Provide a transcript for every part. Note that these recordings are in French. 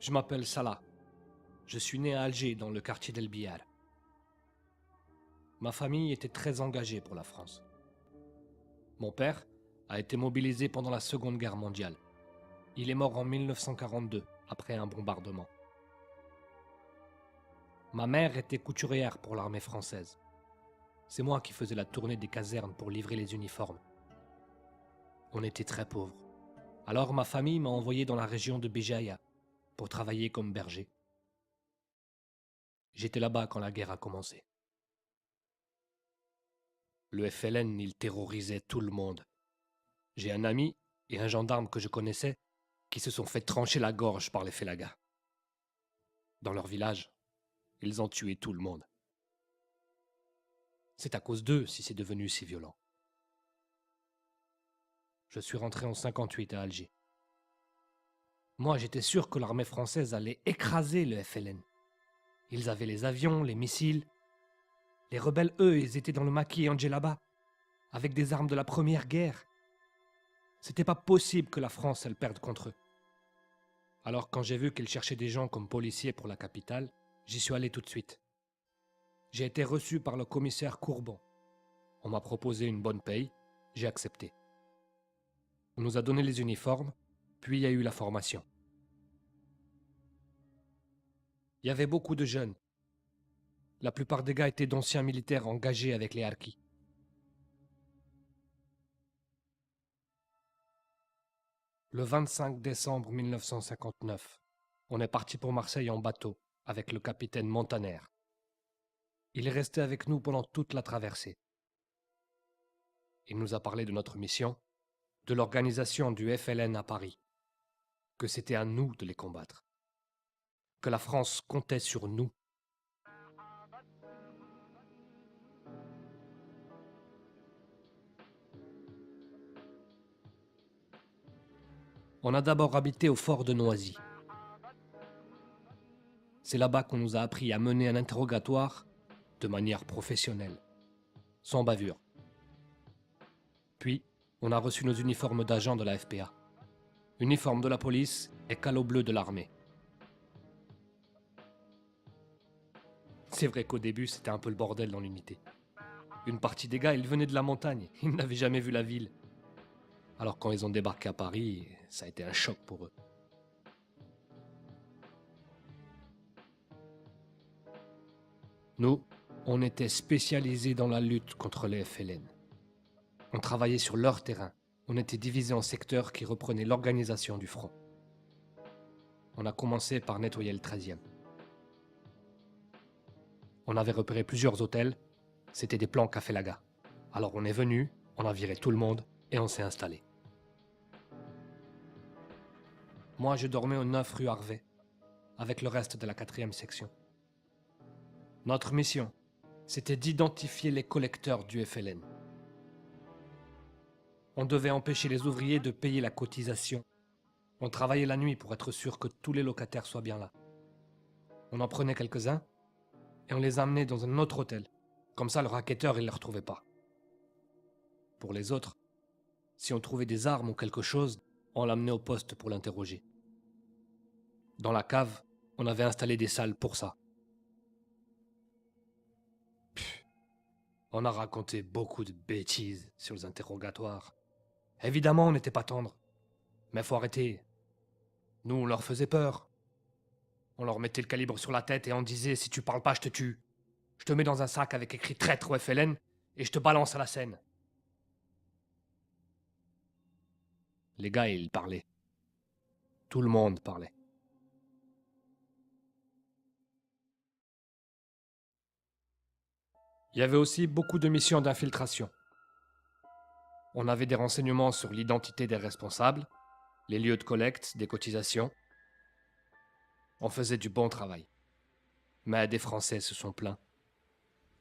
Je m'appelle Salah. Je suis né à Alger, dans le quartier d'El Biar. Ma famille était très engagée pour la France. Mon père a été mobilisé pendant la Seconde Guerre mondiale. Il est mort en 1942, après un bombardement. Ma mère était couturière pour l'armée française. C'est moi qui faisais la tournée des casernes pour livrer les uniformes. On était très pauvres. Alors ma famille m'a envoyé dans la région de Béjaïa pour travailler comme berger. J'étais là-bas quand la guerre a commencé. Le FLN, il terrorisait tout le monde. J'ai un ami et un gendarme que je connaissais qui se sont fait trancher la gorge par les Félagas. Dans leur village, ils ont tué tout le monde. C'est à cause d'eux si c'est devenu si violent. Je suis rentré en 58 à Alger. Moi, j'étais sûr que l'armée française allait écraser le FLN. Ils avaient les avions, les missiles. Les rebelles, eux, ils étaient dans le maquis et en djellaba, avec des armes de la première guerre. C'était pas possible que la France, elle perde contre eux. Alors quand j'ai vu qu'ils cherchaient des gens comme policiers pour la capitale, j'y suis allé tout de suite. J'ai été reçu par le commissaire Courbon. On m'a proposé une bonne paye, j'ai accepté. On nous a donné les uniformes, puis il y a eu la formation. Il y avait beaucoup de jeunes. La plupart des gars étaient d'anciens militaires engagés avec les harkis. Le 25 décembre 1959, on est parti pour Marseille en bateau avec le capitaine Montaner. Il est resté avec nous pendant toute la traversée. Il nous a parlé de notre mission, de l'organisation du FLN à Paris, que c'était à nous de les combattre, que la France comptait sur nous. On a d'abord habité au fort de Noisy. C'est là-bas qu'on nous a appris à mener un interrogatoire de manière professionnelle, sans bavure. Puis, on a reçu nos uniformes d'agents de la FPA, uniforme de la police et calot bleu de l'armée. C'est vrai qu'au début, c'était un peu le bordel dans l'unité. Une partie des gars, ils venaient de la montagne, ils n'avaient jamais vu la ville. Alors quand ils ont débarqué à Paris, ça a été un choc pour eux. Nous, on était spécialisés dans la lutte contre les FLN. On travaillait sur leur terrain. On était divisés en secteurs qui reprenaient l'organisation du front. On a commencé par nettoyer le 13e. On avait repéré plusieurs hôtels. C'était des plans Café Laga. Alors on est venu, on a viré tout le monde et on s'est installé. Moi, je dormais au 9 rue Harvey, avec le reste de la 4e section. Notre mission, c'était d'identifier les collecteurs du FLN. On devait empêcher les ouvriers de payer la cotisation. On travaillait la nuit pour être sûr que tous les locataires soient bien là. On en prenait quelques-uns et on les amenait dans un autre hôtel. Comme ça, le racketteur, il ne les retrouvait pas. Pour les autres, si on trouvait des armes ou quelque chose, on l'amenait au poste pour l'interroger. Dans la cave, on avait installé des salles pour ça. On a raconté beaucoup de bêtises sur les interrogatoires. Évidemment, on n'était pas tendre. Mais faut arrêter. Nous, on leur faisait peur. On leur mettait le calibre sur la tête et on disait « Si tu parles pas, je te tue. Je te mets dans un sac avec écrit traître au FLN et je te balance à la Seine. » Les gars, ils parlaient. Tout le monde parlait. Il y avait aussi beaucoup de missions d'infiltration. On avait des renseignements sur l'identité des responsables, les lieux de collecte, des cotisations. On faisait du bon travail. Mais des Français se sont plaints.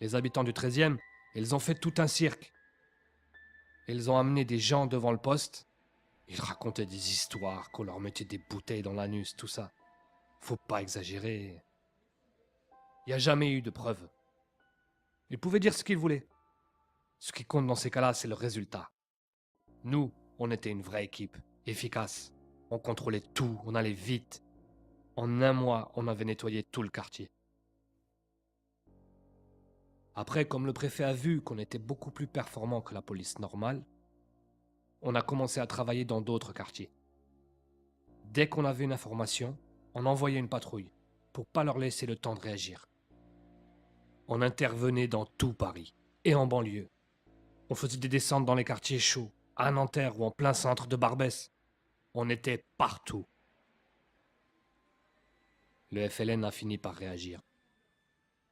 Les habitants du 13e, ils ont fait tout un cirque. Ils ont amené des gens devant le poste. Ils racontaient des histoires, qu'on leur mettait des bouteilles dans l'anus, tout ça. Faut pas exagérer. Il n'y a jamais eu de preuves. Ils pouvaient dire ce qu'ils voulaient. Ce qui compte dans ces cas-là, c'est le résultat. Nous, on était une vraie équipe, efficace. On contrôlait tout, on allait vite. En un mois, on avait nettoyé tout le quartier. Après, comme le préfet a vu qu'on était beaucoup plus performant que la police normale, on a commencé à travailler dans d'autres quartiers. Dès qu'on avait une information, on envoyait une patrouille pour pas leur laisser le temps de réagir. On intervenait dans tout Paris et en banlieue. On faisait des descentes dans les quartiers chauds, à Nanterre ou en plein centre de Barbès. On était partout. Le FLN a fini par réagir.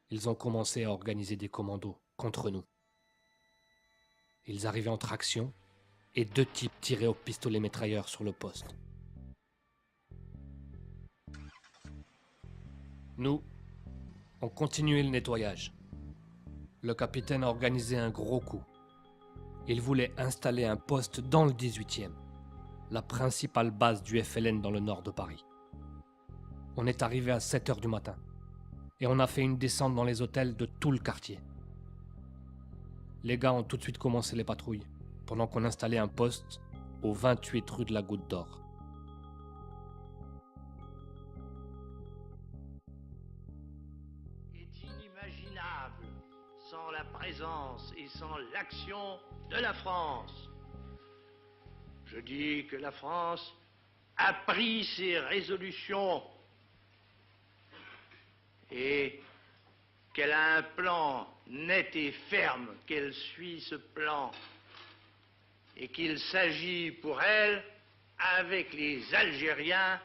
Ils ont commencé à organiser des commandos contre nous. Ils arrivaient en traction et 2 types tiraient au pistolet mitrailleur sur le poste. Nous, on continuait le nettoyage. Le capitaine a organisé un gros coup. Il voulait installer un poste dans le 18e, la principale base du FLN dans le nord de Paris. On est arrivé à 7 h du matin et on a fait une descente dans les hôtels de tout le quartier. Les gars ont tout de suite commencé les patrouilles pendant qu'on installait un poste au 28 rue de la Goutte d'Or. Est inimaginable sans la présence et sans l'action de la France. Je dis que la France a pris ses résolutions et qu'elle a un plan net et ferme, qu'elle suit ce plan et qu'il s'agit pour elle, avec les Algériens,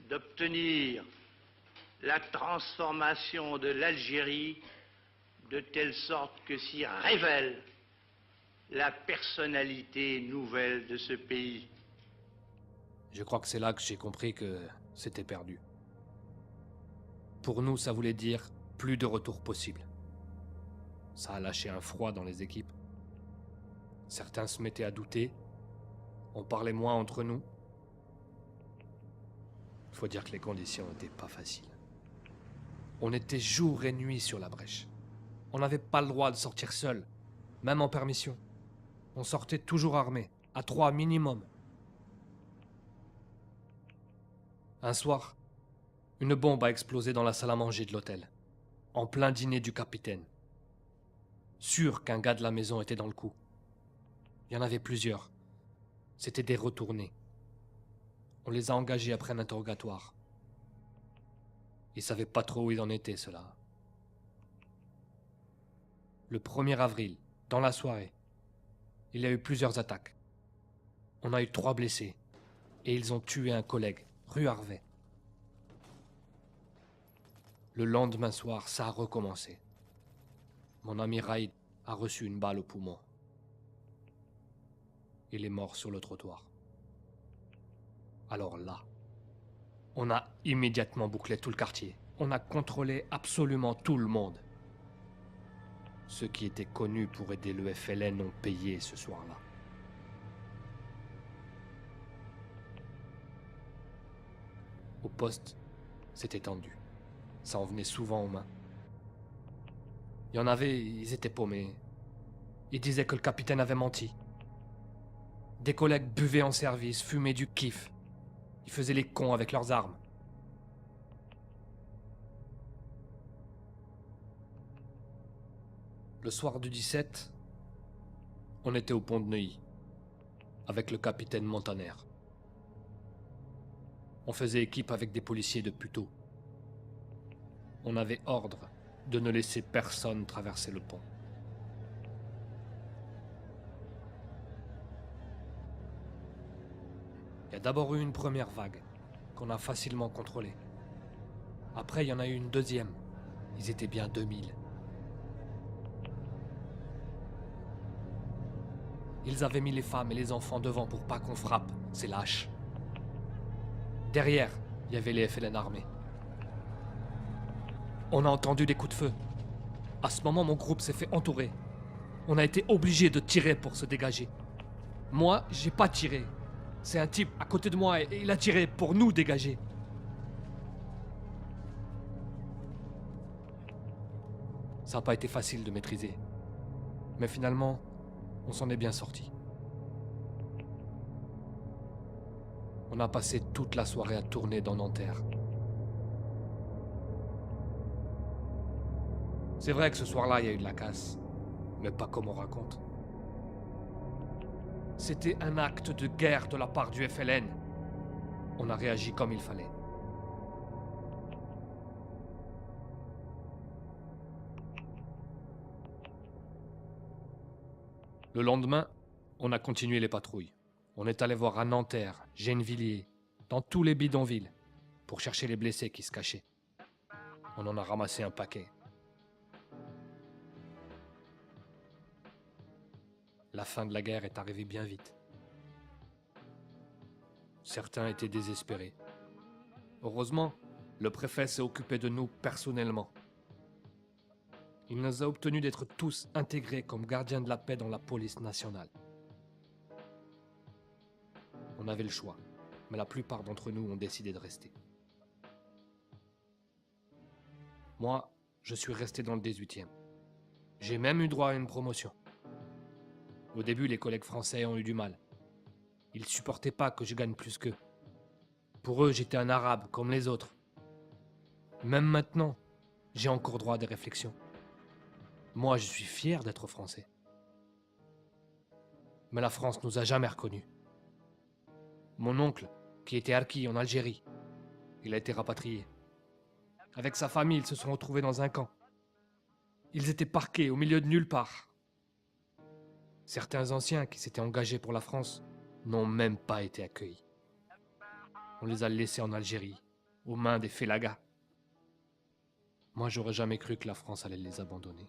d'obtenir la transformation de l'Algérie de telle sorte que s'y révèle la personnalité nouvelle de ce pays. Je crois que c'est là que j'ai compris que c'était perdu. Pour nous, ça voulait dire plus de retour possible. Ça a lâché un froid dans les équipes. Certains se mettaient à douter. On parlait moins entre nous. Faut dire que les conditions n'étaient pas faciles. On était jour et nuit sur la brèche. On n'avait pas le droit de sortir seul, même en permission. On sortait toujours armés, à 3 minimum. Un soir, une bombe a explosé dans la salle à manger de l'hôtel, en plein dîner du capitaine. Sûr qu'un gars de la maison était dans le coup. Il y en avait plusieurs. C'était des retournés. On les a engagés après un interrogatoire. Ils savaient pas trop où ils en étaient, ceux-là. Le 1er avril, dans la soirée, il y a eu plusieurs attaques. On a eu 3 blessés. Et ils ont tué un collègue, rue Harvey. Le lendemain soir, ça a recommencé. Mon ami Raïd a reçu une balle au poumon. Il est mort sur le trottoir. Alors là, on a immédiatement bouclé tout le quartier. On a contrôlé absolument tout le monde. Ceux qui étaient connus pour aider le FLN ont payé ce soir-là. Au poste, c'était tendu. Ça en venait souvent aux mains. Il y en avait, ils étaient paumés. Ils disaient que le capitaine avait menti. Des collègues buvaient en service, fumaient du kiff. Ils faisaient les cons avec leurs armes. Le soir du 17, on était au pont de Neuilly, avec le capitaine Montaner. On faisait équipe avec des policiers de Puteaux. On avait ordre de ne laisser personne traverser le pont. Il y a d'abord eu une première vague, qu'on a facilement contrôlée. Après, il y en a eu une deuxième. Ils étaient bien 2000. Ils avaient mis les femmes et les enfants devant pour pas qu'on frappe, ces lâches. Derrière, il y avait les FLN armés. On a entendu des coups de feu. À ce moment, mon groupe s'est fait entourer. On a été obligé de tirer pour se dégager. Moi, j'ai pas tiré. C'est un type à côté de moi et il a tiré pour nous dégager. Ça n'a pas été facile de maîtriser. Mais finalement, on s'en est bien sorti. On a passé toute la soirée à tourner dans Nanterre. C'est vrai que ce soir-là, il y a eu de la casse, mais pas comme on raconte. C'était un acte de guerre de la part du FLN. On a réagi comme il fallait. Le lendemain, on a continué les patrouilles. On est allé voir à Nanterre, Gennevilliers, dans tous les bidonvilles, pour chercher les blessés qui se cachaient. On en a ramassé un paquet. La fin de la guerre est arrivée bien vite. Certains étaient désespérés. Heureusement, le préfet s'est occupé de nous personnellement. Il nous a obtenu d'être tous intégrés comme gardiens de la paix dans la police nationale. On avait le choix, mais la plupart d'entre nous ont décidé de rester. Moi, je suis resté dans le 18e. J'ai même eu droit à une promotion. Au début, les collègues français ont eu du mal. Ils supportaient pas que je gagne plus qu'eux. Pour eux, j'étais un arabe comme les autres. Même maintenant, j'ai encore droit à des réflexions. Moi, je suis fier d'être français. Mais la France nous a jamais reconnus. Mon oncle, qui était harki en Algérie, il a été rapatrié. Avec sa famille, ils se sont retrouvés dans un camp. Ils étaient parqués au milieu de nulle part. Certains anciens qui s'étaient engagés pour la France n'ont même pas été accueillis. On les a laissés en Algérie, aux mains des félagas. Moi, j'aurais jamais cru que la France allait les abandonner.